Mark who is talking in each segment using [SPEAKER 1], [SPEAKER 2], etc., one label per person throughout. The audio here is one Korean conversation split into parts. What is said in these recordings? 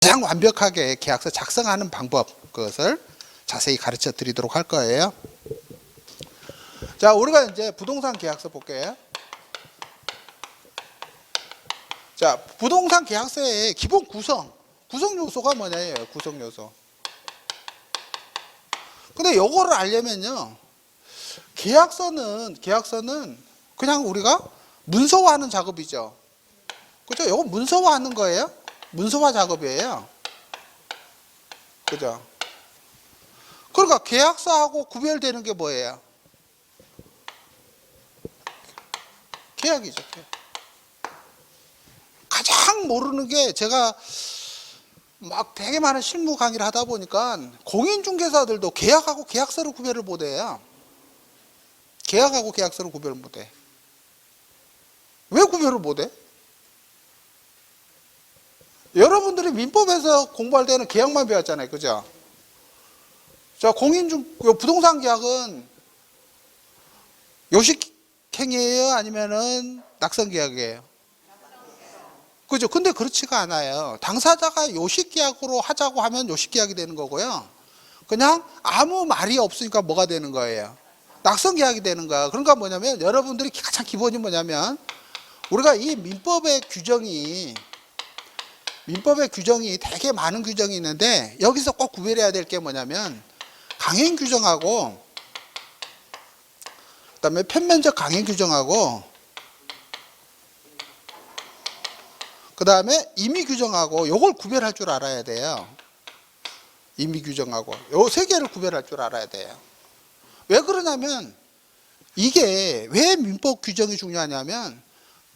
[SPEAKER 1] 가장 완벽하게 계약서 작성하는 방법, 그것을 자세히 가르쳐 드리도록 할 거예요. 자, 우리가 이제 부동산 계약서 볼게요. 자, 부동산 계약서의 기본 구성 요소가 뭐냐예요. 구성 요소. 근데 요거를 알려면요, 계약서는 그냥 우리가 문서화하는 작업이죠. 그죠? 요거 문서화하는 거예요. 문서화 작업이에요. 그죠? 그러니까 계약서하고 구별되는 게 뭐예요? 계약이죠. 계약. 가장 모르는 게, 제가 막 되게 많은 실무 강의를 하다 보니까 공인중개사들도 계약하고 계약서를 구별을 못해요. 계약하고 계약서를 구별을 못해. 왜 구별을 못해? 여러분들이 민법에서 공부할 때는 계약만 배웠잖아요. 그죠? 자, 부동산 계약은 요식행위예요? 아니면은 낙선계약이에요? 그죠? 근데 그렇지가 않아요. 당사자가 요식계약으로 하자고 하면 요식계약이 되는 거고요. 그냥 아무 말이 없으니까 뭐가 되는 거예요? 낙선계약이 되는 거야. 그러니까 뭐냐면, 여러분들이 가장 기본이 뭐냐면, 우리가 이 민법의 규정이 되게 많은 규정이 있는데, 여기서 꼭 구별해야 될 게 뭐냐면, 강행 규정하고, 그 다음에 편면적 강행 규정하고, 그 다음에 임의 규정하고, 요걸 구별할 줄 알아야 돼요. 임의 규정하고 요 세 개를 구별할 줄 알아야 돼요. 왜 그러냐면, 이게 왜 민법 규정이 중요하냐면,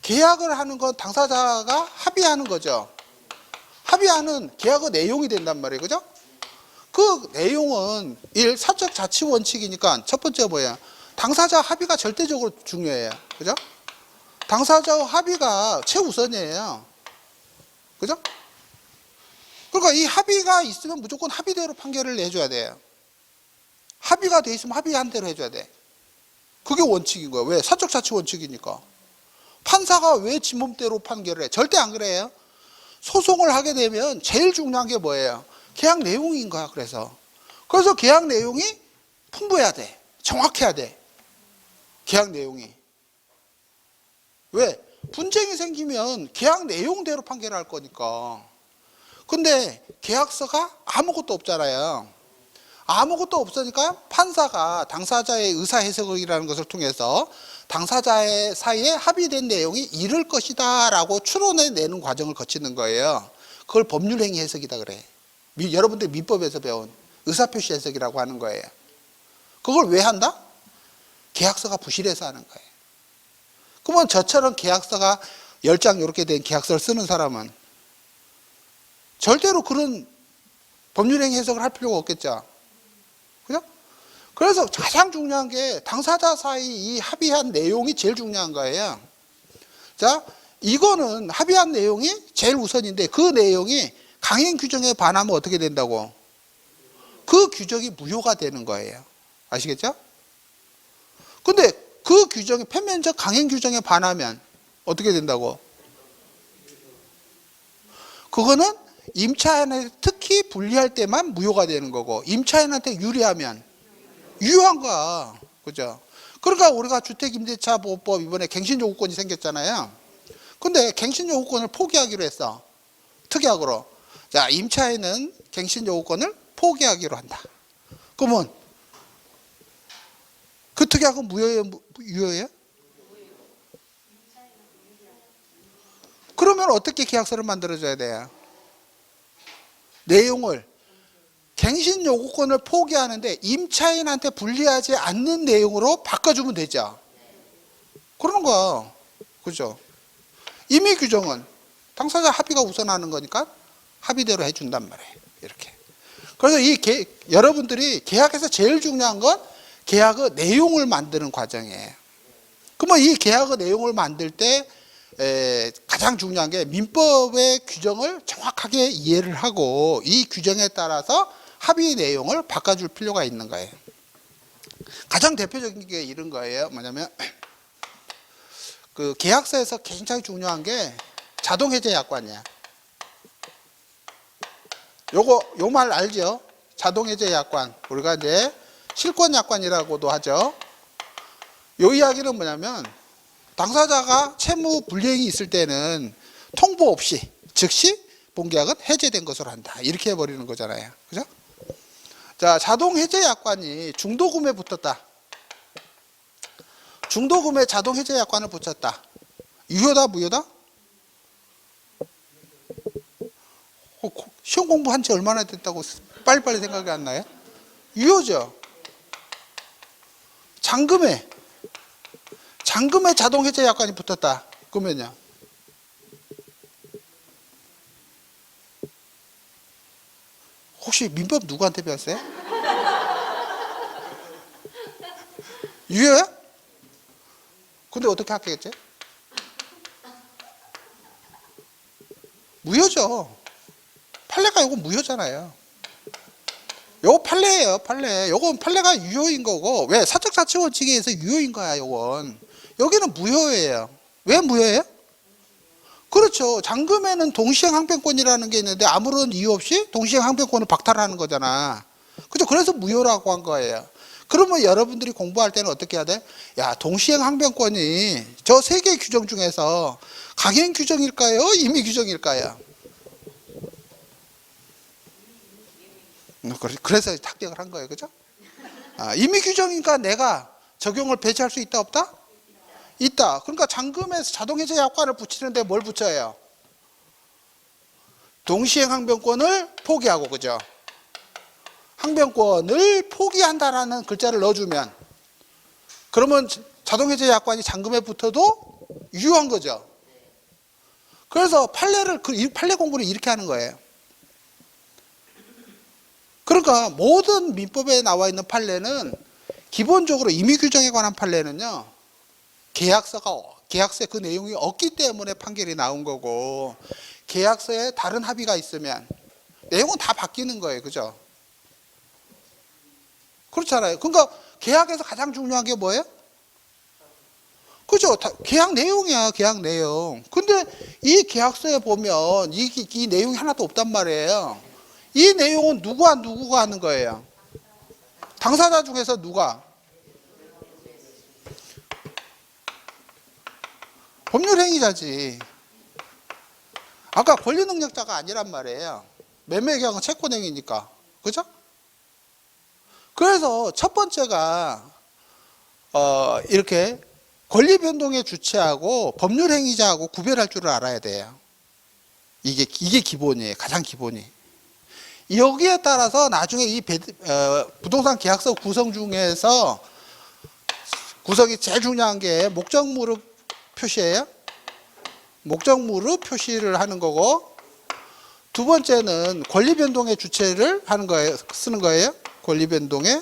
[SPEAKER 1] 계약을 하는 건 당사자가 합의하는 거죠. 합의하는 계약의 내용이 된단 말이에요. 그죠? 그 내용은 사적 자치 원칙이니까 첫 번째 뭐예요? 당사자 합의가 절대적으로 중요해요. 그죠? 당사자 합의가 최우선이에요. 그죠? 그러니까 이 합의가 있으면 무조건 합의대로 판결을 내줘야 돼요. 합의가 돼 있으면 합의한 대로 해줘야 돼. 그게 원칙인 거예요. 왜? 사적 자치 원칙이니까. 판사가 왜 지 몸대로 판결을 해? 절대 안 그래요. 소송을 하게 되면 제일 중요한 게 뭐예요? 계약 내용인 거야. 그래서 계약 내용이 풍부해야 돼. 정확해야 돼. 계약 내용이. 왜? 분쟁이 생기면 계약 내용대로 판결할 거니까. 근데 계약서가 아무것도 없잖아요. 아무것도 없으니까 판사가 당사자의 의사 해석이라는 것을 통해서 당사자의 사이에 합의된 내용이 이럴 것이다 라고 추론해내는 과정을 거치는 거예요. 그걸 법률행위 해석이다 그래. 여러분들 민법에서 배운 의사표시 해석이라고 하는 거예요. 그걸 왜 한다? 계약서가 부실해서 하는 거예요. 그러면 저처럼 계약서가 10장 이렇게 된 계약서를 쓰는 사람은 절대로 그런 법률행위 해석을 할 필요가 없겠죠. 그죠? 그래서 가장 중요한 게 당사자 사이 이 합의한 내용이 제일 중요한 거예요. 자, 이거는 합의한 내용이 제일 우선인데, 그 내용이 강행 규정에 반하면 어떻게 된다고? 그 규정이 무효가 되는 거예요. 아시겠죠? 근데 그 규정이 편면적 강행 규정에 반하면 어떻게 된다고? 그거는 임차인한테 특히 불리할 때만 무효가 되는 거고, 임차인한테 유리하면 유효한 거야. 그죠? 그러니까 우리가 주택임대차보호법 이번에 갱신요구권이 생겼잖아요. 근데 갱신요구권을 포기하기로 했어. 특약으로. 자, 임차인은 갱신요구권을 포기하기로 한다. 그러면 그 특약은 무효예요? 유효예요? 그러면 어떻게 계약서를 만들어줘야 돼요? 내용을 갱신 요구권을 포기하는데 임차인한테 불리하지 않는 내용으로 바꿔주면 되죠. 그러는 거야. 그죠? 임의 규정은 당사자 합의가 우선하는 거니까 합의대로 해준단 말이에요. 이렇게. 그래서 여러분들이 계약에서 제일 중요한 건 계약의 내용을 만드는 과정이에요. 그러면 이 계약의 내용을 만들 때 가장 중요한 게 민법의 규정을 정확하게 이해를 하고 이 규정에 따라서 합의 내용을 바꿔줄 필요가 있는 거예요. 가장 대표적인 게 이런 거예요. 뭐냐면, 그 계약서에서 굉장히 중요한 게 자동해제 약관이야. 요 말 알죠? 자동해제 약관. 우리가 이제 실권 약관이라고도 하죠. 요 이야기는 뭐냐면 당사자가 채무 불이행이 있을 때는 통보 없이 즉시 본계약은 해제된 것으로 한다. 이렇게 해버리는 거잖아요. 그죠? 자, 자동해제 약관이 중도금에 붙었다. 중도금에 자동해제 약관을 붙였다. 유효다, 무효다? 시험 공부한 지 얼마나 됐다고 빨리빨리 생각이 안 나요? 유효죠. 잔금에 자동해제 약관이 붙었다. 그러면요. 혹시 민법 누구한테 배웠어요? 유효야? 근데 어떻게 합격했지? 무효죠. 판례가 이거 무효잖아요. 요거 판례예요, 판례. 요건 판례가 유효인 거고, 왜? 사적자치 원칙에 의해서 유효인 거야, 요건. 여기는 무효예요. 왜 무효예요? 그렇죠. 잔금에는 동시행 항변권이라는 게 있는데 아무런 이유 없이 동시행 항변권을 박탈하는 거잖아. 그죠? 그래서 무효라고 한 거예요. 그러면 여러분들이 공부할 때는 어떻게 해야 돼? 야, 동시행 항변권이 저 세 개 규정 중에서 강행 규정일까요? 임의 규정일까요? 그래서 합격을 한 거예요. 그죠? 임의 규정이니까 내가 적용을 배제할 수 있다, 없다? 있다. 그러니까 잔금에서 자동해제 약관을 붙이는데 뭘 붙여요? 동시행 항변권을 포기하고, 그죠? 항변권을 포기한다라는 글자를 넣어주면, 그러면 자동해제 약관이 잔금에 붙어도 유효한 거죠. 그래서 판례 공부를 이렇게 하는 거예요. 그러니까 모든 민법에 나와 있는 판례는 기본적으로 임의 규정에 관한 판례는요, 계약서에 그 내용이 없기 때문에 판결이 나온 거고, 계약서에 다른 합의가 있으면 내용은 다 바뀌는 거예요. 그죠? 그렇잖아요. 그러니까 계약에서 가장 중요한 게 뭐예요? 그죠? 계약 내용이야, 계약 내용. 근데 이 계약서에 보면 이 내용이 하나도 없단 말이에요. 이 내용은 누구가 하는 거예요? 당사자 중에서 누가? 법률행위자지. 아까 권리능력자가 아니란 말이에요. 매매계약은 채권행위니까. 그죠? 그래서 첫 번째가 이렇게 권리변동의 주체하고 법률행위자하고 구별할 줄을 알아야 돼요. 이게 기본이에요. 가장 기본이. 여기에 따라서 나중에 이 부동산 계약서 구성 중에서 구성이 제일 중요한 게 목적무릎 표시예요. 목적무릎 표시를 하는 거고, 두 번째는 권리변동의 주체를 하는 거예요. 쓰는 거예요. 권리변동의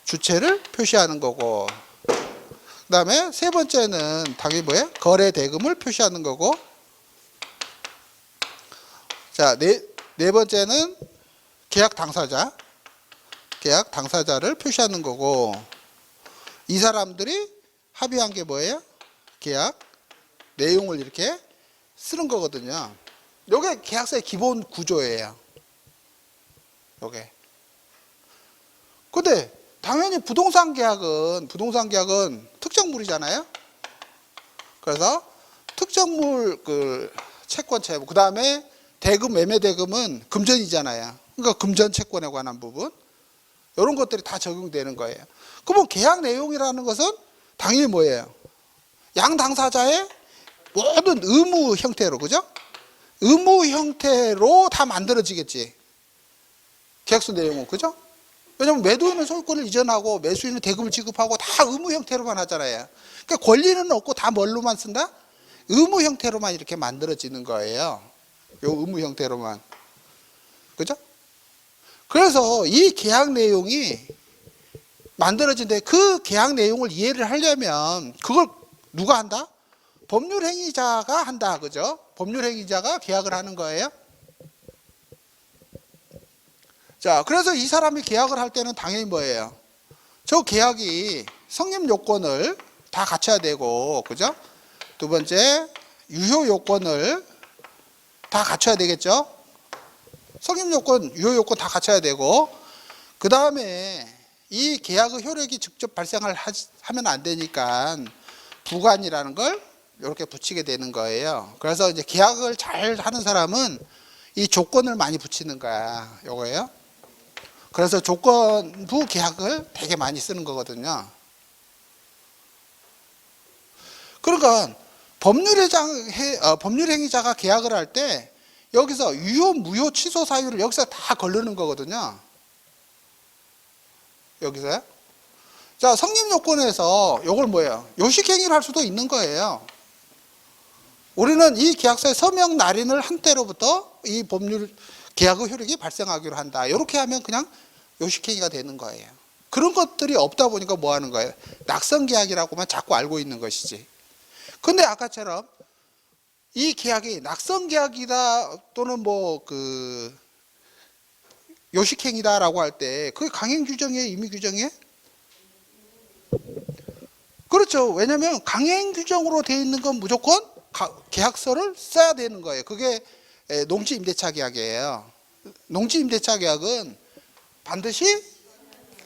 [SPEAKER 1] 주체를 표시하는 거고, 그 다음에 세 번째는 당연히 뭐예요? 거래 대금을 표시하는 거고, 자, 네 번째는 계약 당사자를 표시하는 거고, 이 사람들이 합의한 게 뭐예요? 계약 내용을 이렇게 쓰는 거거든요. 요게 계약서의 기본 구조예요. 요게. 근데 당연히 부동산 계약은 특정물이잖아요. 그래서 특정물 채권 채무, 그 다음에 대금, 매매 대금은 금전이잖아요. 그러니까 금전 채권에 관한 부분, 이런 것들이 다 적용되는 거예요. 그러면 계약 내용이라는 것은 당연히 뭐예요? 양 당사자의 모든 의무 형태로, 그죠? 의무 형태로 다 만들어지겠지. 계약서 내용은, 그죠? 왜냐면 매도인은 소유권을 이전하고 매수인은 대금을 지급하고 다 의무 형태로만 하잖아요. 그러니까 권리는 없고 다 뭘로만 쓴다? 의무 형태로만 이렇게 만들어지는 거예요. 요 의무 형태로만. 그죠? 그래서 이 계약 내용이 만들어진데, 그 계약 내용을 이해를 하려면 그걸 누가 한다? 법률행위자가 한다. 그죠? 법률행위자가 계약을 하는 거예요. 자, 그래서 이 사람이 계약을 할 때는 당연히 뭐예요? 저 계약이 성립 요건을 다 갖춰야 되고, 그죠? 두 번째, 유효 요건을 다 갖춰야 되겠죠? 성립 요건, 유효 요건 다 갖춰야 되고, 그 다음에 이 계약의 효력이 직접 발생을 하면 안 되니까 부관이라는 걸 이렇게 붙이게 되는 거예요. 그래서 이제 계약을 잘 하는 사람은 이 조건을 많이 붙이는 거야. 요거예요. 그래서 조건부 계약을 되게 많이 쓰는 거거든요. 그러니까 법률행위자가 계약을 할 때 여기서 유효, 무효, 취소 사유를 여기서 다 걸르는 거거든요. 여기서요. 자, 성립 요건에서 요걸 뭐예요? 요식행위를 할 수도 있는 거예요. 우리는 이 계약서의 서명 날인을 한 때로부터 이 법률 계약의 효력이 발생하기로 한다. 이렇게 하면 그냥 요식행위가 되는 거예요. 그런 것들이 없다 보니까 뭐 하는 거예요? 낙선계약이라고만 자꾸 알고 있는 것이지. 근데 아까처럼 이 계약이 낙선계약이다 또는 뭐 그 요식행위다라고 할 때 그게 강행규정이에요? 임의규정이에요? 그렇죠. 왜냐하면 강행규정으로 되어 있는 건 무조건 계약서를 써야 되는 거예요. 그게 농지임대차 계약이에요. 농지임대차 계약은 반드시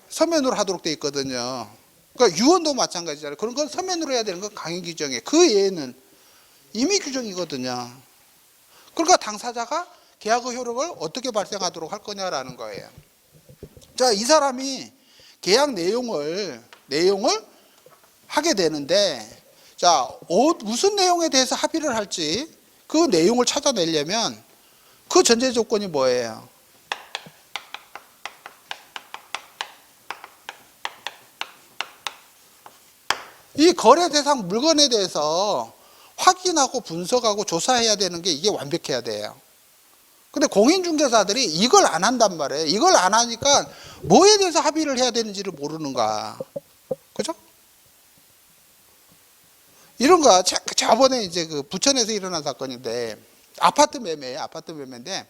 [SPEAKER 1] 서면으로 하도록 되어 있거든요. 그러니까 유언도 마찬가지잖아요. 그런 건 서면으로 해야 되는 건 강행규정이에요. 그 외에는 임의규정이거든요. 그러니까 당사자가 계약의 효력을 어떻게 발생하도록 할 거냐라는 거예요. 자, 이 사람이 계약 내용을 하게 되는데, 자, 무슨 내용에 대해서 합의를 할지 그 내용을 찾아내려면 그 전제 조건이 뭐예요? 이 거래 대상 물건에 대해서 확인하고 분석하고 조사해야 되는 게 이게 완벽해야 돼요. 근데 공인중개사들이 이걸 안 한단 말이에요. 이걸 안 하니까 뭐에 대해서 합의를 해야 되는지를 모르는가. 그죠? 이런 거, 저번에 이제 그 부천에서 일어난 사건인데, 아파트 매매인데,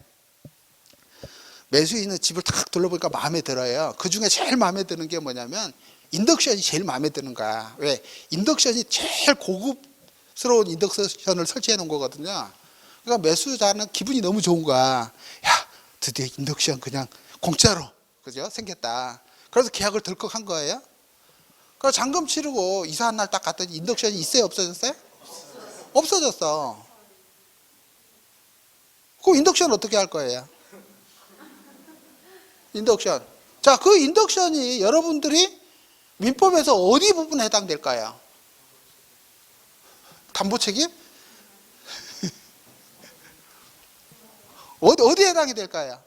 [SPEAKER 1] 매수인은 집을 탁 둘러보니까 마음에 들어요. 그 중에 제일 마음에 드는 게 뭐냐면, 인덕션이 제일 마음에 드는 거야. 왜? 인덕션이 제일 고급스러운 인덕션을 설치해 놓은 거거든요. 그러니까 매수자는 기분이 너무 좋은 거야. 야, 드디어 인덕션 그냥 공짜로, 그죠? 생겼다. 그래서 계약을 덜컥 한 거예요. 그래서 잔금 치르고 이사한 날 딱 갔더니 인덕션이 있어요? 없어졌어요? 없어졌어. 그럼 인덕션 어떻게 할 거예요? 인덕션. 자, 그 인덕션이 여러분들이 민법에서 어디 부분에 해당될까요? 담보 책임? 어디에 해당이 될까요?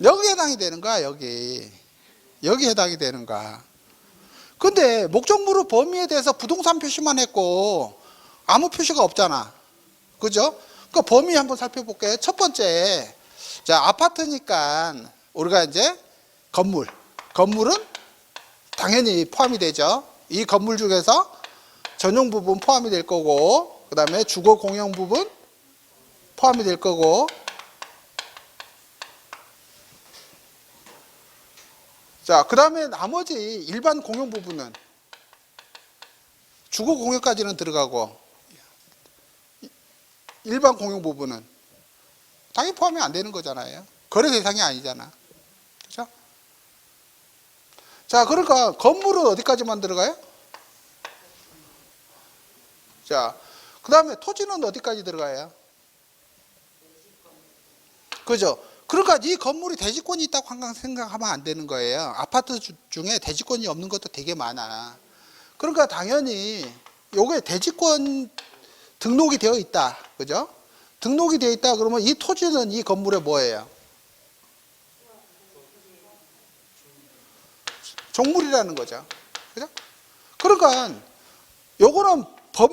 [SPEAKER 1] 여기 해당이 되는 거야, 여기 해당이 되는 거야. 근데 목적물의 범위에 대해서 부동산 표시만 했고 아무 표시가 없잖아. 그죠? 그 범위 한번 살펴볼게요. 첫 번째, 자, 아파트니까 우리가 이제 건물은 당연히 포함이 되죠. 이 건물 중에서 전용 부분 포함이 될 거고, 그 다음에 주거 공용 부분 포함이 될 거고, 자, 그 다음에 나머지 일반 공용 부분은 주거 공용까지는 들어가고, 일반 공용 부분은 당연히 포함이 안 되는 거잖아요. 거래 대상이 아니잖아. 그렇죠? 자, 그러니까 건물은 어디까지만 들어가요? 자, 그 다음에 토지는 어디까지 들어가요? 그죠? 그러니까 이 건물이 대지권이 있다고 항상 생각하면 안 되는 거예요. 아파트 중에 대지권이 없는 것도 되게 많아. 그러니까 당연히 요게 대지권 등록이 되어 있다. 그죠? 등록이 되어 있다 그러면 이 토지는 이 건물에 뭐예요? 종물이라는 거죠. 그죠? 그러니까 요거는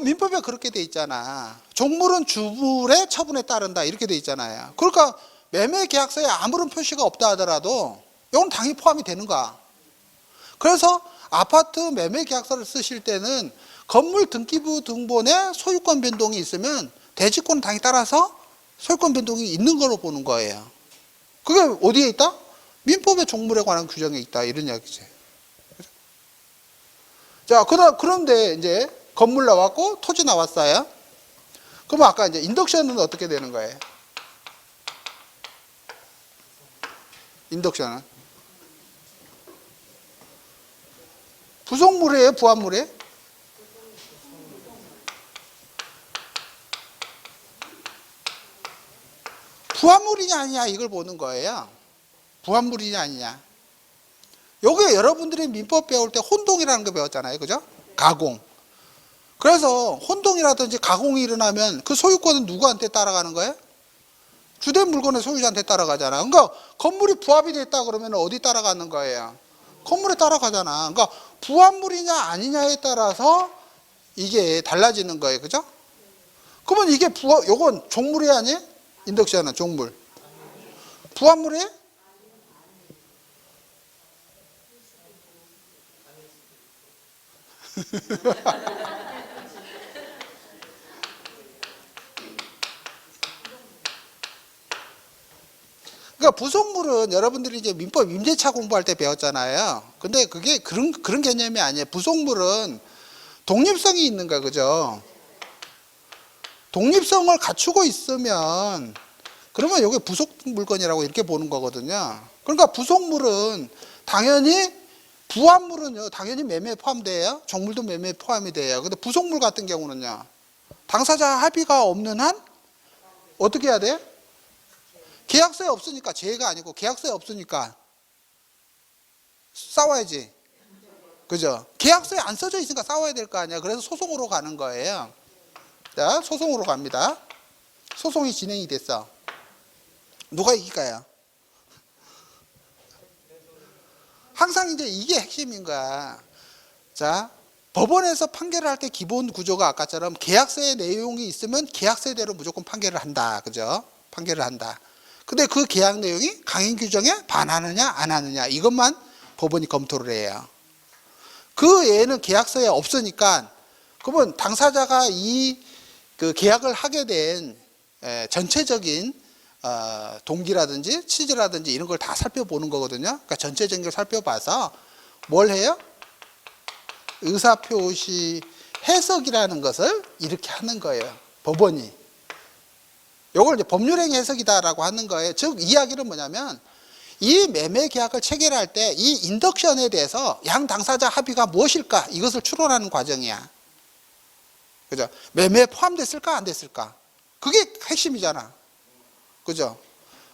[SPEAKER 1] 민법에 그렇게 돼 있잖아. 종물은 주물의 처분에 따른다. 이렇게 돼 있잖아요. 그러니까 매매 계약서에 아무런 표시가 없다 하더라도 이건 당연히 포함이 되는 거야. 그래서 아파트 매매 계약서를 쓰실 때는 건물 등기부 등본에 소유권 변동이 있으면 대지권은 당연히 따라서 소유권 변동이 있는 걸로 보는 거예요. 그게 어디에 있다? 민법의 종물에 관한 규정에 있다. 이런 이야기죠. 자, 그런데 이제 건물 나왔고 토지 나왔어요. 그럼 아까 이제 인덕션은 어떻게 되는 거예요? 인덕션은 부속물이에요, 부합물이에요? 부합물이냐 아니냐 이걸 보는 거예요. 부합물이냐 아니냐. 요게 여러분들이 민법 배울 때 혼동이라는 거 배웠잖아요. 그죠? 가공. 그래서 혼동이라든지 가공이 일어나면 그 소유권은 누구한테 따라가는 거예요? 주된 물건의 소유자한테 따라가잖아. 그러니까 건물이 부합이 됐다 그러면 어디 따라가는 거예요? 건물에 따라가잖아. 그러니까 부합물이냐 아니냐에 따라서 이게 달라지는 거예요. 그죠? 그러면 이게 요건 종물이 아니에요? 인덕션은 종물. 부합물이에요? 그러니까 부속물은 여러분들이 이제 민법 임대차 공부할 때 배웠잖아요. 근데 그게 그런 개념이 아니에요. 부속물은 독립성이 있는 거야. 그죠? 독립성을 갖추고 있으면 그러면 이게 부속 물건이라고 이렇게 보는 거거든요. 그러니까 부속물은 당연히 부합물은요, 당연히 매매에 포함돼요. 종물도 매매에 포함이 돼요. 근데 부속물 같은 경우는요, 당사자 합의가 없는 한 어떻게 해야 돼요? 계약서에 없으니까, 죄가 아니고 계약서에 없으니까 싸워야지. 그죠? 계약서에 안 써져 있으니까 싸워야 될 거 아니야. 그래서 소송으로 가는 거예요. 자, 소송으로 갑니다. 소송이 진행이 됐어. 누가 이길까요? 항상 이제 이게 핵심인 거야. 자, 법원에서 판결을 할 때 기본 구조가 아까처럼 계약서의 내용이 있으면 계약서대로 무조건 판결을 한다. 그죠? 판결을 한다. 근데 그 계약 내용이 강행 규정에 반하느냐 안 하느냐 이것만 법원이 검토를 해요. 그 외에는 계약서에 없으니까 그러면 당사자가 그 계약을 하게 된 전체적인 동기라든지 취지라든지 이런 걸 다 살펴보는 거거든요. 그러니까 전체적인 걸 살펴봐서 뭘 해요? 의사표시 해석이라는 것을 이렇게 하는 거예요. 법원이. 요걸 이제 법률행 해석이다라고 하는 거예요. 즉 이야기는 뭐냐면 이 매매 계약을 체결할 때 이 인덕션에 대해서 양 당사자 합의가 무엇일까 이것을 추론하는 과정이야. 그죠? 매매에 포함됐을까 안 됐을까? 그게 핵심이잖아. 그죠?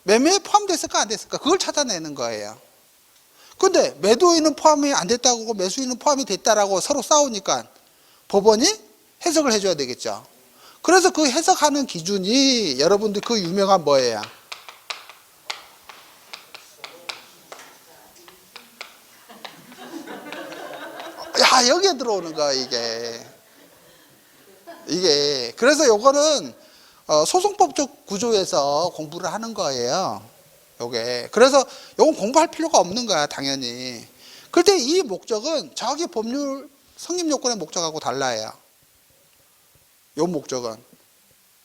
[SPEAKER 1] 매매에 포함됐을까 안 됐을까? 그걸 찾아내는 거예요. 근데 매도인은 포함이 안 됐다고 하고 매수인은 포함이 됐다라고 서로 싸우니까 법원이 해석을 해줘야 되겠죠. 그래서 그 해석하는 기준이 여러분들 그 유명한 뭐예요? 야, 여기에 들어오는 거야, 이게. 그래서 요거는 소송법적 구조에서 공부를 하는 거예요. 요게. 그래서 요건 공부할 필요가 없는 거야, 당연히. 그런데 이 목적은 저기 법률 성립 요건의 목적하고 달라요. 요 목적은.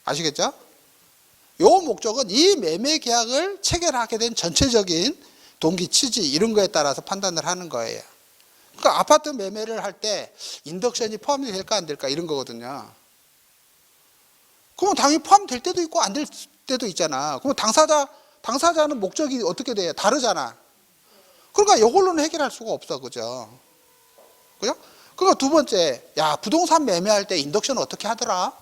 [SPEAKER 1] 아시겠죠? 요 목적은 이 매매 계약을 체결하게 된 전체적인 동기, 취지 이런 거에 따라서 판단을 하는 거예요. 그러니까 아파트 매매를 할 때 인덕션이 포함이 될까 안 될까 이런 거거든요. 그럼 당연히 포함될 때도 있고 안 될 때도 있잖아. 그럼 당사자는 목적이 어떻게 돼요? 다르잖아. 그러니까 이걸로는 해결할 수가 없어. 그죠? 그죠? 그러니까 두 번째, 야, 부동산 매매할 때 인덕션 어떻게 하더라?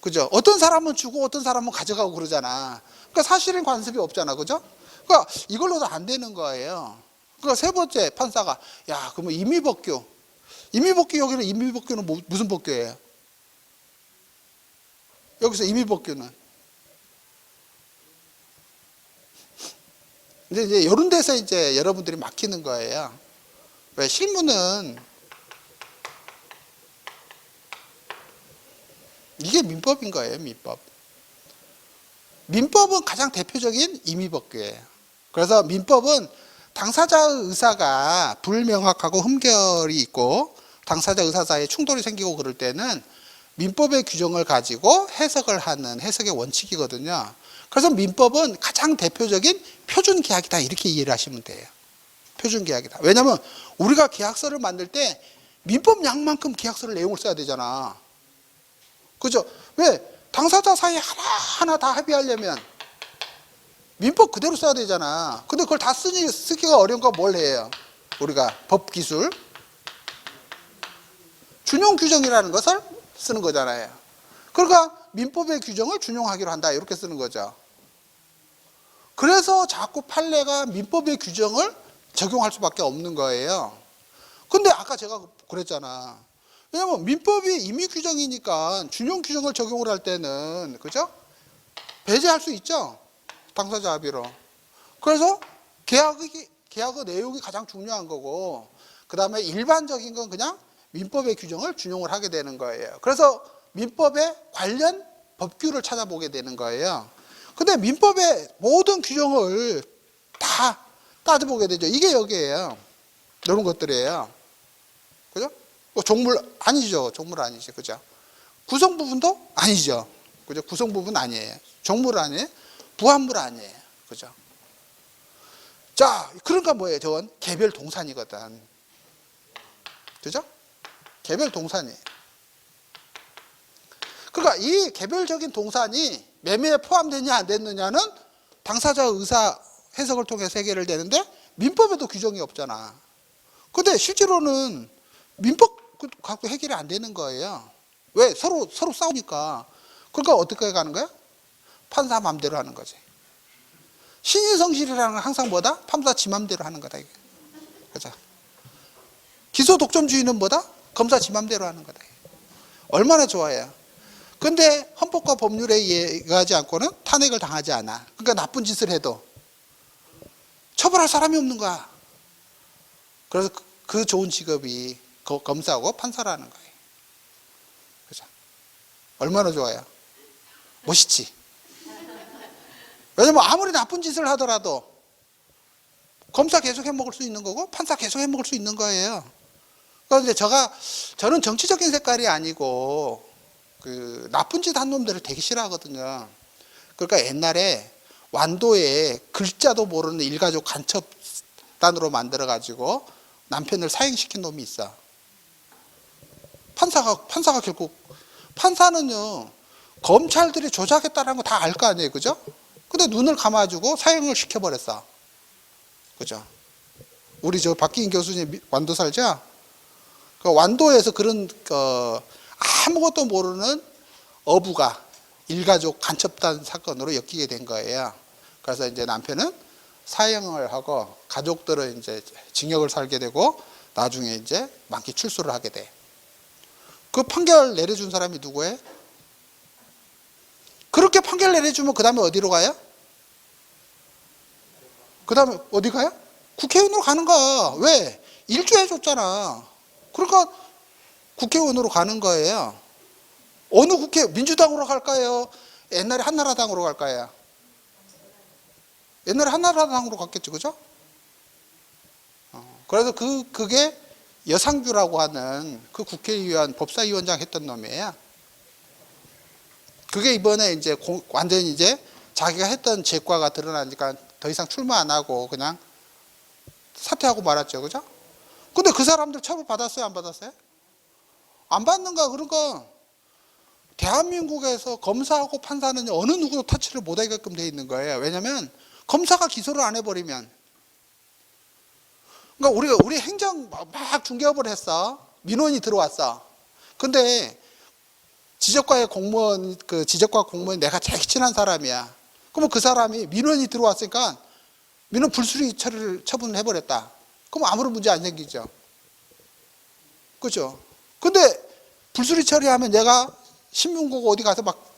[SPEAKER 1] 그죠? 어떤 사람은 주고 어떤 사람은 가져가고 그러잖아. 그러니까 사실은 관습이 없잖아. 그죠? 그러니까 이걸로도 안 되는 거예요. 그러니까 세 번째 판사가, 야, 그러면 임의법규. 여기는 임의법규는 무슨 법규예요? 여기서 임의법규는. 이제 이런 데서 이제 여러분들이 막히는 거예요. 왜 실무는 이게 민법인 거예요, 민법. 민법은 가장 대표적인 임의법규예요. 그래서 민법은 당사자의 의사가 불명확하고 흠결이 있고 당사자 의사 사이에 충돌이 생기고 그럴 때는 민법의 규정을 가지고 해석을 하는 해석의 원칙이거든요. 그래서 민법은 가장 대표적인 표준 계약이다 이렇게 이해를 하시면 돼요. 표준 계약이다. 왜냐하면 우리가 계약서를 만들 때 민법약만큼 계약서를 내용을 써야 되잖아. 그죠? 왜? 당사자 사이에 하나하나 다 합의하려면 민법 그대로 써야 되잖아. 근데 그걸 다 쓰기가 어려운 거 뭘 해요? 우리가 법기술 준용 규정이라는 것을 쓰는 거잖아요. 그러니까 민법의 규정을 준용하기로 한다 이렇게 쓰는 거죠. 그래서 자꾸 판례가 민법의 규정을 적용할 수밖에 없는 거예요. 근데 아까 제가 그랬잖아. 왜냐면 민법이 임의 규정이니까 준용 규정을 적용을 할 때는 그죠? 배제할 수 있죠. 당사자 합의로. 그래서 계약의 내용이 가장 중요한 거고 그 다음에 일반적인 건 그냥 민법의 규정을 준용을 하게 되는 거예요. 그래서 민법의 관련 법규를 찾아보게 되는 거예요. 근데 민법의 모든 규정을 다 따져보게 되죠. 이게 여기에요. 이런 것들이에요. 그죠? 종물 아니죠. 종물 아니죠. 그죠? 구성 부분도 아니죠. 그죠? 구성 부분 아니에요. 종물 아니에요. 부합물 아니에요. 그죠? 자, 그러니까 뭐예요? 저건 개별 동산이거든. 그죠? 개별 동산이에요. 그러니까 이 개별적인 동산이 매매에 포함되냐 안 됐느냐는 당사자 의사 해석을 통해서 해결을 되는데 민법에도 규정이 없잖아. 근데 실제로는 민법 갖고 해결이 안 되는 거예요. 왜? 서로 싸우니까. 그러니까 어떻게 가는 거야? 판사 맘대로 하는 거지. 신인성실이라는 건 항상 뭐다? 판사 지 맘대로 하는 거다. 그죠? 기소 독점주의는 뭐다? 검사 지 맘대로 하는 거다. 얼마나 좋아요. 근데 헌법과 법률에 의하지 않고는 탄핵을 당하지 않아. 그러니까 나쁜 짓을 해도 처벌할 사람이 없는 거야. 그래서 그 좋은 직업이 검사하고 판사라는 거예요. 그죠? 얼마나 좋아요. 멋있지? 왜냐면 아무리 나쁜 짓을 하더라도 검사 계속 해먹을 수 있는 거고 판사 계속 해먹을 수 있는 거예요. 그런데 저는 정치적인 색깔이 아니고 그 나쁜 짓 한 놈들을 되게 싫어하거든요. 그러니까 옛날에 완도에 글자도 모르는 일가족 간첩단으로 만들어가지고 남편을 사형시킨 놈이 있어. 판사가 결국, 판사는요, 검찰들이 조작했다는 거 다 알 거 아니에요. 그죠? 근데 눈을 감아주고 사형을 시켜버렸어. 그죠? 우리 저 박기인 교수님 완도 살죠? 그 완도에서 그런, 아무것도 모르는 어부가 일가족 간첩단 사건으로 엮이게 된 거예요. 그래서 이제 남편은 사형을 하고 가족들은 이제 징역을 살게 되고 나중에 이제 만기 출소를 하게 돼. 그 판결 내려준 사람이 누구예요? 그렇게 판결 내려주면 그 다음에 어디로 가요? 그 다음에 어디 가요? 국회의원으로 가는 거야. 왜? 일조해줬잖아. 그러니까 국회의원으로 가는 거예요. 어느 국회, 민주당으로 갈까요? 옛날에 한나라당으로 갈까요? 옛날에 한나라당으로 갔겠죠, 그죠? 그래서 그게 여상규라고 하는 그 국회의원, 법사위원장 했던 놈이에요. 그게 이번에 이제 완전히 이제 자기가 했던 죄과가 드러나니까 더 이상 출마 안 하고 그냥 사퇴하고 말았죠, 그죠? 근데 그 사람들 처벌 받았어요, 안 받았어요? 안 받는가? 그러니까 대한민국에서 검사하고 판사는 어느 누구도 터치를 못하게끔 돼 있는 거예요. 왜냐면 검사가 기소를 안 해버리면, 그러니까 우리 행정 막 중개업을 했어. 민원이 들어왔어. 근데 지적과의 공무원, 그 지적과 공무원이 내가 제일 친한 사람이야. 그러면 그 사람이 민원이 들어왔으니까 민원 불수리 처리를 처분해버렸다. 그럼 아무런 문제 안 생기죠. 그죠? 근데 불수리 처리하면 얘가 신문고고 어디 가서 막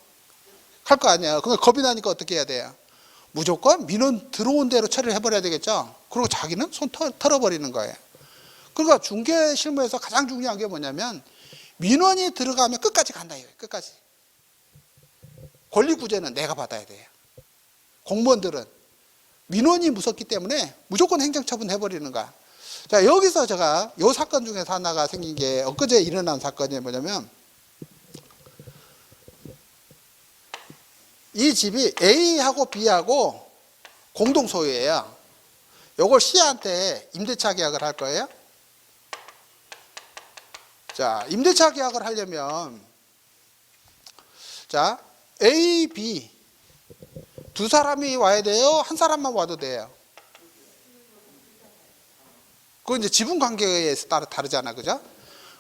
[SPEAKER 1] 할 거 아니야. 그러니까 겁이 나니까 어떻게 해야 돼요? 무조건 민원 들어온 대로 처리를 해버려야 되겠죠. 그리고 자기는 손 털어버리는 거예요. 그러니까 중개 실무에서 가장 중요한 게 뭐냐면 민원이 들어가면 끝까지 간다 이거예요. 끝까지. 권리 구제는 내가 받아야 돼요. 공무원들은 민원이 무섭기 때문에 무조건 행정처분 해버리는 거야. 자, 여기서 제가 이 사건 중에서 하나가 생긴 게 엊그제 일어난 사건이 뭐냐면 이 집이 A하고 B하고 공동 소유예요. 요걸 C한테 임대차 계약을 할 거예요. 자, 임대차 계약을 하려면 자, A, B 두 사람이 와야 돼요? 한 사람만 와도 돼요? 그건 이제 지분 관계에 따라 다르잖아, 그죠?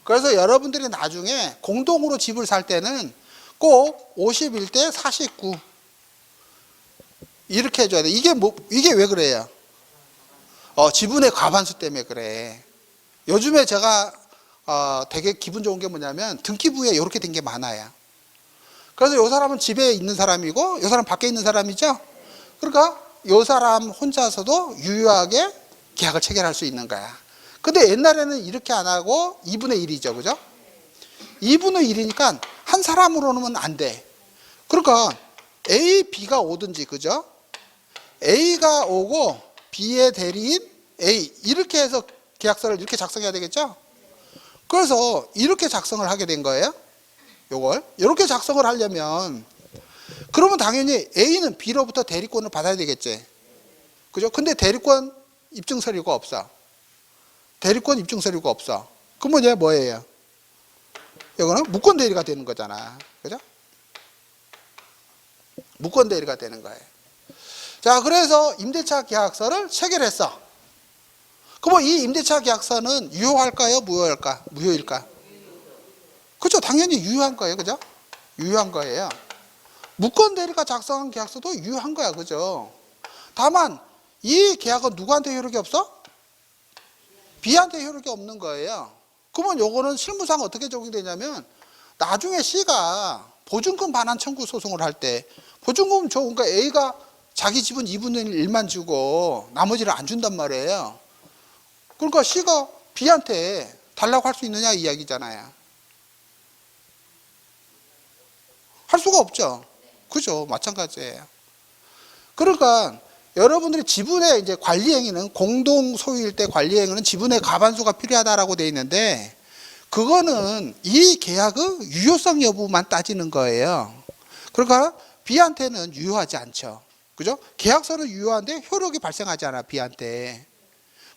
[SPEAKER 1] 그래서 여러분들이 나중에 공동으로 집을 살 때는 꼭 51대 49 이렇게 해줘야 돼. 이게 왜 그래요? 지분의 과반수 때문에 그래. 요즘에 제가 되게 기분 좋은 게 뭐냐면 등기부에 이렇게 된 게 많아요. 그래서 이 사람은 집에 있는 사람이고 이 사람 밖에 있는 사람이죠. 그러니까 이 사람 혼자서도 유효하게 계약을 체결할 수 있는 거야. 근데 옛날에는 이렇게 안 하고 2분의 1이죠, 그죠? 2분의 1이니까 한 사람으로는 안 돼. 그러니까 A, B가 오든지, 그죠? A가 오고 B의 대리인 A 이렇게 해서 계약서를 이렇게 작성해야 되겠죠? 그래서 이렇게 작성을 하게 된 거예요. 요걸 이렇게 작성을 하려면 그러면 당연히 A는 B로부터 대리권을 받아야 되겠지, 그죠? 근데 대리권 입증 서류가 없어. 대리권 입증 서류가 없어. 그러면 얘 뭐예요? 이거는 무권 대리가 되는 거잖아, 그죠? 무권 대리가 되는 거예요. 자, 그래서 임대차 계약서를 체결했어. 그럼 이 임대차 계약서는 유효할까요? 무효일까? 그죠? 당연히 유효한 거예요, 그죠? 유효한 거예요. 무권 대리가 작성한 계약서도 유효한 거야, 그죠? 다만 이 계약은 누구한테 효력이 없어? B한테 효력이 없는 거예요. 그러면 요거는 실무상 어떻게 적용되냐면 나중에 C가 보증금 반환 청구 소송을 할 때 보증금 줘. 그러니까 A가 자기 집은 2분의 1만 주고 나머지를 안 준단 말이에요. 그러니까 C가 B한테 달라고 할 수 있느냐 이 이야기잖아요. 할 수가 없죠. 그죠? 마찬가지예요. 그러니까 여러분들이 지분의 이제 관리 행위는 공동 소유일 때 관리 행위는 지분의 과반수가 필요하다라고 되어 있는데 그거는 이 계약의 유효성 여부만 따지는 거예요. 그러니까 B한테는 유효하지 않죠. 그죠? 계약서는 유효한데 효력이 발생하지 않아, B한테.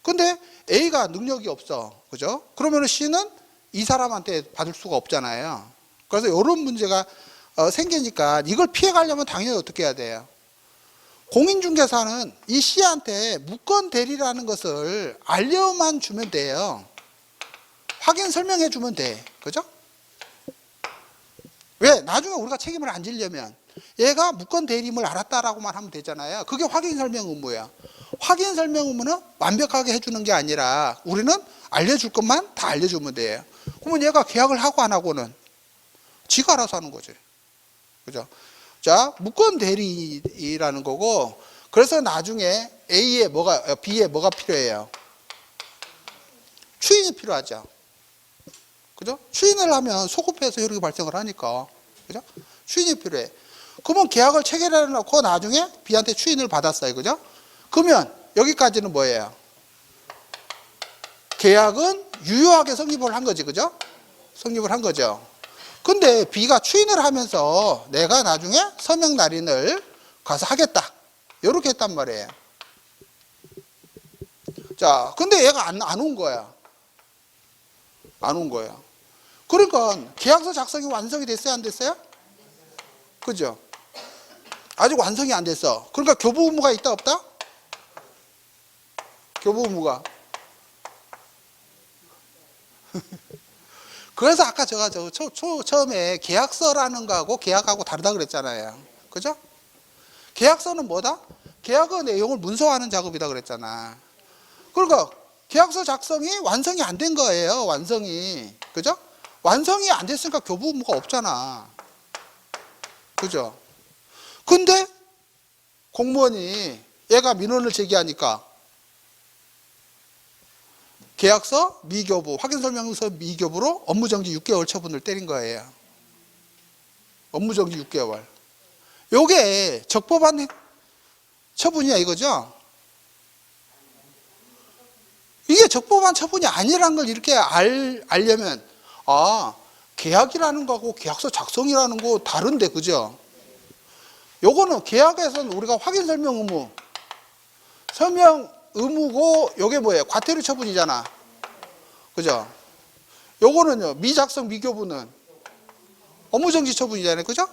[SPEAKER 1] 근데 A가 능력이 없어. 그죠? 그러면 C는 이 사람한테 받을 수가 없잖아요. 그래서 이런 문제가 생기니까 이걸 피해 가려면 당연히 어떻게 해야 돼요? 공인중개사는 이 C한테 무권 대리라는 것을 알려만 주면 돼요. 확인 설명해 주면 돼. 그죠? 왜? 나중에 우리가 책임을 안 지려면 얘가 무권 대리임을 알았다라고만 하면 되잖아요. 그게 확인 설명 의무야. 확인 설명 의무는 완벽하게 해주는 게 아니라 우리는 알려줄 것만 다 알려주면 돼요. 그러면 얘가 계약을 하고 안 하고는 지가 알아서 하는 거지. 그죠? 자, 무권 대리라는 거고, 그래서 나중에 B에 뭐가 필요해요? 추인이 필요하죠. 그죠? 추인을 하면 소급해서 효력이 발생을 하니까. 그죠? 추인이 필요해. 그러면 계약을 체결해 놓고 나중에 B한테 추인을 받았어요. 그죠? 그러면 여기까지는 뭐예요? 계약은 유효하게 성립을 한 거지. 그죠? 성립을 한 거죠. 근데 B가 추인을 하면서 내가 나중에 서명 날인을 가서 하겠다. 이렇게 했단 말이에요. 자, 근데 얘가 안 온 거야. 안 온 거야. 그러니까 계약서 작성이 완성이 됐어요? 안 됐어요? 그죠? 아직 완성이 안 됐어. 그러니까 교부 의무가 있다 없다? 교부 의무가. 그래서 아까 제가 처음에 계약서라는 거하고 계약하고 다르다 그랬잖아요. 그죠? 계약서는 뭐다? 계약의 내용을 문서화하는 작업이다 그랬잖아. 그러니까 계약서 작성이 완성이 안 된 거예요. 완성이. 그죠? 완성이 안 됐으니까 교부 의무가 없잖아. 그죠? 근데 공무원이 얘가 민원을 제기하니까 계약서 미교부, 확인설명서 미교부로 업무정지 6개월 처분을 때린 거예요. 업무정지 6개월. 요게 적법한 처분이야 이거죠? 이게 적법한 처분이 아니라는 걸 이렇게 알려면 계약이라는 거하고 계약서 작성이라는 거 다른데, 그죠? 요거는 계약에서는 우리가 확인설명 의무, 설명 의무고 요게 뭐예요? 과태료 처분이잖아. 그죠? 요거는요, 미작성 미교부는 업무정지 처분이잖아요. 그죠?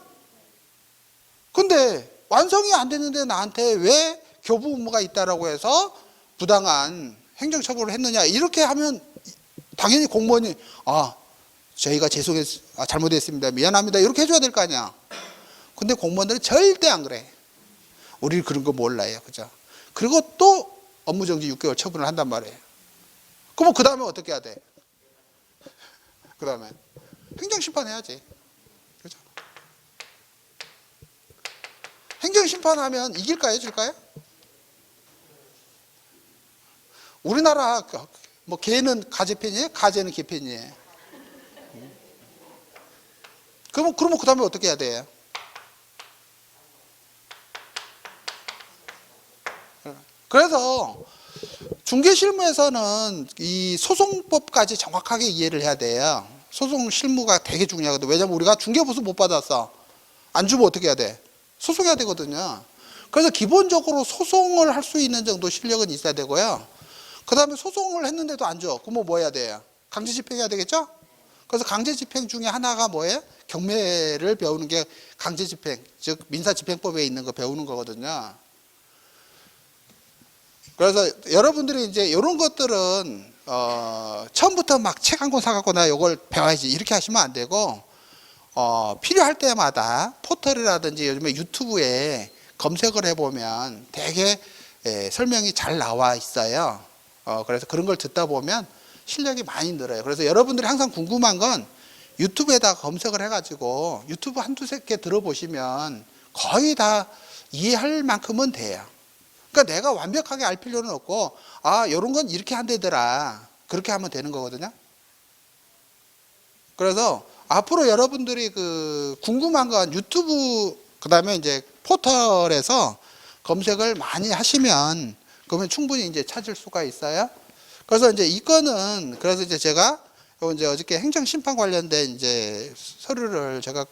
[SPEAKER 1] 근데 완성이 안 됐는데 나한테 왜 교부 의무가 있다라고 해서 부당한 행정처분을 했느냐. 이렇게 하면 당연히 공무원이 저희가 잘못했습니다. 미안합니다. 이렇게 해줘야 될 거 아니야. 근데 공무원들은 절대 안 그래. 우리 그런 거 몰라요. 그죠? 그리고 또 업무정지 6개월 처분을 한단 말이에요. 그럼 그 다음에 어떻게 해야 돼? 그 다음에 행정심판 해야지. 그죠? 행정심판하면 이길까요? 질까요? 우리나라 뭐 개는 가재편이에요? 가재는 개편이에요? 그러면 그 다음에 어떻게 해야 돼요? 그래서 중개실무에서는 이 소송법까지 정확하게 이해를 해야 돼요. 소송 실무가 되게 중요하거든. 왜냐면 우리가 중개보수 못 받았어. 안 주면 어떻게 해야 돼? 소송해야 되거든요. 그래서 기본적으로 소송을 할 수 있는 정도 실력은 있어야 되고요. 그 다음에 소송을 했는데도 안 줘. 그러면 뭐 해야 돼요? 강제 집행해야 되겠죠? 그래서 강제 집행 중에 하나가 뭐예요? 경매를 배우는 게 강제 집행, 즉 민사집행법에 있는 거 배우는 거거든요. 그래서 여러분들이 이제 이런 것들은 처음부터 막 책 한 권 사갖고 나 이걸 배워야지 이렇게 하시면 안 되고 필요할 때마다 포털이라든지 요즘에 유튜브에 검색을 해보면 되게 설명이 잘 나와 있어요. 그래서 그런 걸 듣다 보면 실력이 많이 늘어요. 그래서 여러분들이 항상 궁금한 건 유튜브에다가 검색을 해가지고 유튜브 한두 개 들어보시면 거의 다 이해할 만큼은 돼요. 그러니까 내가 완벽하게 알 필요는 없고 이런 건 이렇게 한대더라. 그렇게 하면 되는 거거든요. 그래서 앞으로 여러분들이 그 궁금한 건 유튜브 그다음에 이제 포털에서 검색을 많이 하시면 그러면 충분히 이제 찾을 수가 있어요. 그래서 이제 이거는 그래서 이제 제가 이제 어저께 행정심판 관련된 이제 서류를 제가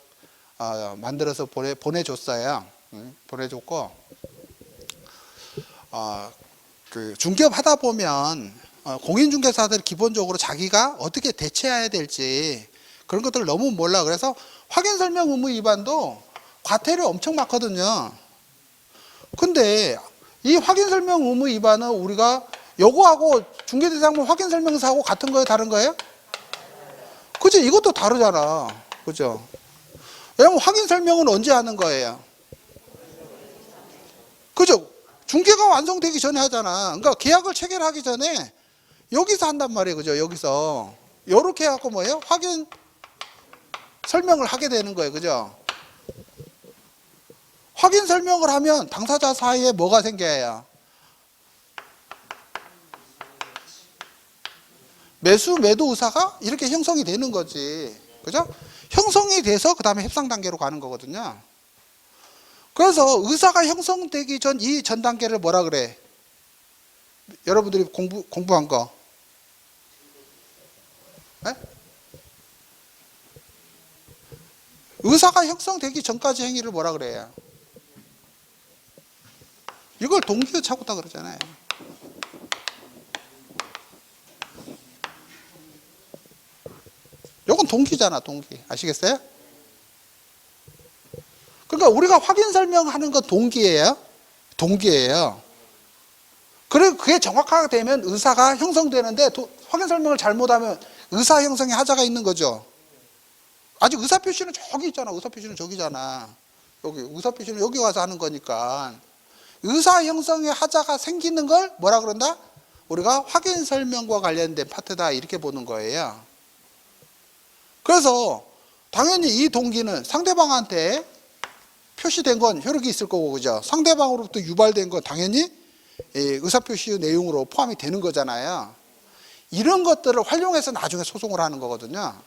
[SPEAKER 1] 만들어서 보내줬어요. 보내줬고 그 중개업 하다 보면 공인중개사들 기본적으로 자기가 어떻게 대처해야 될지 그런 것들을 너무 몰라. 그래서 확인설명 의무 위반도 과태료 엄청 많거든요. 근데 이 확인설명 의무 위반은 우리가 요거하고 중개대상물 확인설명서하고 같은 거예요? 다른 거예요? 그죠? 이것도 다르잖아. 그죠? 왜냐면 확인설명은 언제 하는 거예요? 그죠? 중개가 완성되기 전에 하잖아. 그러니까 계약을 체결하기 전에 여기서 한단 말이에요. 그죠? 여기서. 요렇게 해갖고 뭐예요? 확인 설명을 하게 되는 거예요. 그죠? 확인 설명을 하면 당사자 사이에 뭐가 생겨요? 매수, 매도 의사가 이렇게 형성이 되는 거지. 그죠? 형성이 돼서 그 다음에 협상 단계로 가는 거거든요. 그래서 의사가 형성되기 전 이 전 단계를 뭐라 그래? 여러분들이 공부한 거. 네? 의사가 형성되기 전까지 행위를 뭐라 그래요? 이걸 동기에 차고다 그러잖아요. 이건 동기잖아, 동기. 아시겠어요? 그러니까 우리가 확인 설명하는 건 동기예요. 동기예요. 그리고 그게 정확하게 되면 의사가 형성되는데 확인 설명을 잘못하면 의사 형성에 하자가 있는 거죠. 아직 의사 표시는 저기 있잖아. 의사 표시는 저기잖아. 여기 의사 표시는 여기 와서 하는 거니까. 의사 형성의 하자가 생기는 걸 뭐라 그런다? 우리가 확인 설명과 관련된 파트다 이렇게 보는 거예요. 그래서 당연히 이 동기는 상대방한테 표시된 건 효력이 있을 거고, 그죠? 상대방으로부터 유발된 건 당연히 의사표시 내용으로 포함이 되는 거잖아요. 이런 것들을 활용해서 나중에 소송을 하는 거거든요.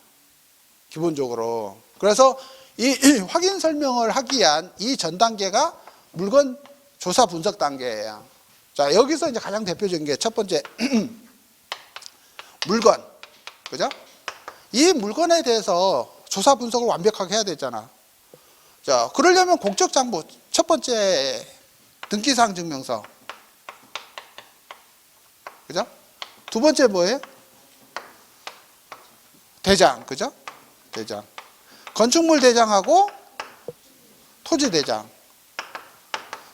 [SPEAKER 1] 기본적으로. 그래서 이 확인 설명을 하기 위한 이 전 단계가 물건 조사 분석 단계예요. 자, 여기서 이제 가장 대표적인 게 첫 번째 물건. 그죠? 이 물건에 대해서 조사 분석을 완벽하게 해야 되잖아. 자, 그러려면 공적장부 첫 번째 등기사항 증명서. 그죠? 두 번째 뭐예요? 대장, 그죠? 대장. 건축물 대장하고 토지 대장.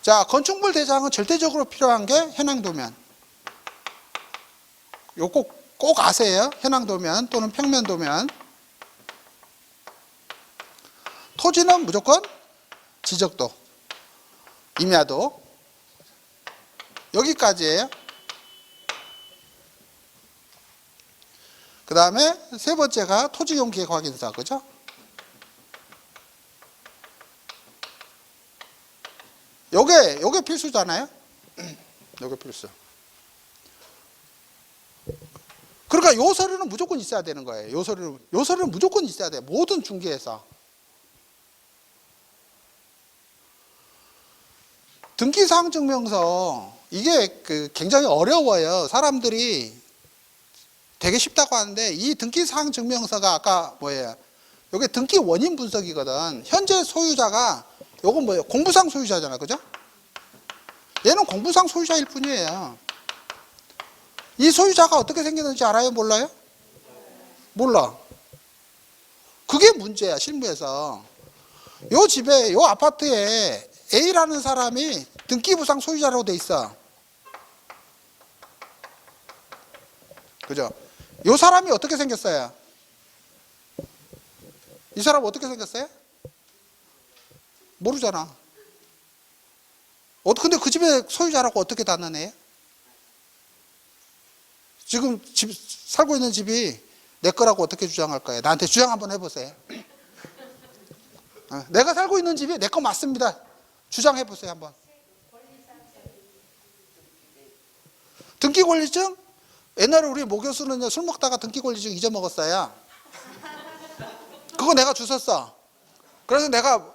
[SPEAKER 1] 자, 건축물 대장은 절대적으로 필요한 게 현황도면. 요거 꼭 아세요. 현황도면 또는 평면도면. 토지는 무조건 지적도, 임야도. 여기까지예요. 그 다음에 세 번째가 토지용 계획 확인서, 그죠? 요게 필수잖아요. 요게 필수. 그러니까 요 서류는 무조건 있어야 되는 거예요. 요 서류는 무조건 있어야 돼. 모든 중개에서. 등기사항증명서, 이게 굉장히 어려워요. 사람들이 되게 쉽다고 하는데, 이 등기사항증명서가 아까 뭐예요? 요게 등기 원인 분석이거든. 현재 소유자가, 요건 뭐예요? 공부상 소유자잖아. 그죠? 얘는 공부상 소유자일 뿐이에요. 이 소유자가 어떻게 생겼는지 알아요? 몰라요? 몰라. 그게 문제야, 실무에서. 요 집에, 요 아파트에 A라는 사람이 등기부상 소유자라고 돼 있어. 그죠? 요 사람이 어떻게 생겼어요? 이 사람 어떻게 생겼어요? 모르잖아. 근데 그 집에 소유자라고 어떻게 단언해요? 지금 살고 있는 집이 내 거라고 어떻게 주장할 거예요? 나한테 주장 한번 해보세요. 내가 살고 있는 집이 내 거 맞습니다. 주장해보세요, 한번. 등기권리증? 옛날에 우리 모 교수는 술 먹다가 등기권리증 잊어먹었어요. 그거 내가 주웠어. 그래서 내가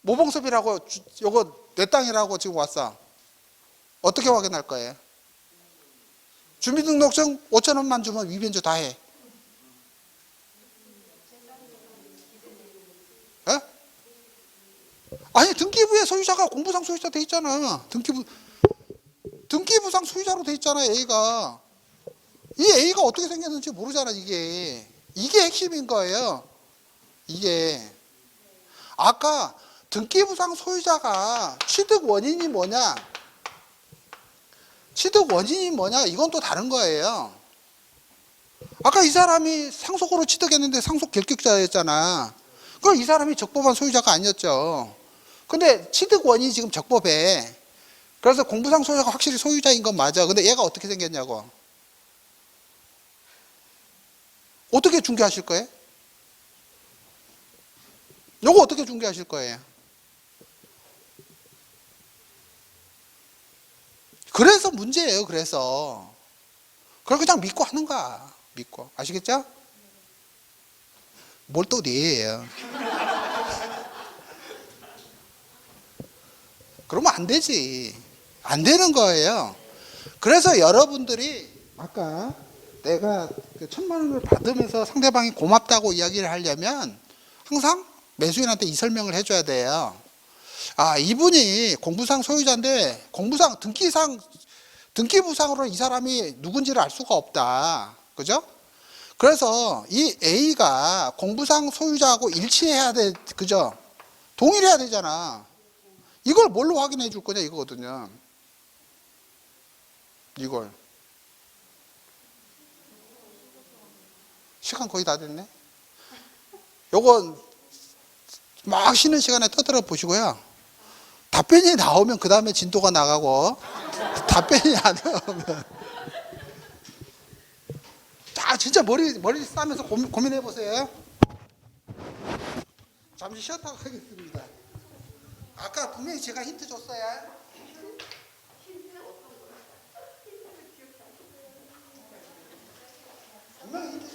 [SPEAKER 1] 모봉섭이라고 요거 내 땅이라고 지금 왔어. 어떻게 확인할 거예요? 주민등록증 5,000원만 주면 위변조 다 해. 에? 아니, 등기부에 소유자가 공부상 소유자 돼 있잖아. 등기부상 소유자로 돼 있잖아, A가. 이 A가 어떻게 생겼는지 모르잖아, 이게. 이게 핵심인 거예요. 이게. 아까 등기부상 소유자가 취득 원인이 뭐냐? 취득 원인이 뭐냐? 이건 또 다른 거예요. 아까 이 사람이 상속으로 취득했는데 상속 결격자였잖아. 그럼 이 사람이 적법한 소유자가 아니었죠. 근데 취득 원인이 지금 적법해. 그래서 공부상 소유자가 확실히 소유자인 건 맞아. 근데 얘가 어떻게 생겼냐고. 어떻게 중개하실 거예요? 요거 어떻게 중개하실 거예요? 그래서 문제예요. 그래서 그걸 그냥 믿고 하는 거야. 믿고. 아시겠죠? 뭘 또 네예요. 그러면 안 되지. 안 되는 거예요. 그래서 여러분들이 아까 내가 1,000만 원을 받으면서 상대방이 고맙다고 이야기를 하려면 항상 매수인한테 이 설명을 해줘야 돼요. 아, 이분이 공부상 소유자인데 공부상 등기부상으로는 이 사람이 누군지를 알 수가 없다. 그죠? 그래서 이 A가 공부상 소유자하고 일치해야 돼. 그죠? 동일해야 되잖아. 이걸 뭘로 확인해 줄 거냐 이거거든요. 이걸. 시간 거의 다 됐네. 요건 막 쉬는 시간에 떠들어 보시고요. 답변이 나오면 그 다음에 진도가 나가고, 답변이 안 나오면. 자, 진짜 머리 싸면서 고민해 보세요. 잠시 쉬었다가 하겠습니다. 아까 분명히 제가 힌트 줬어요. 분명히 힌트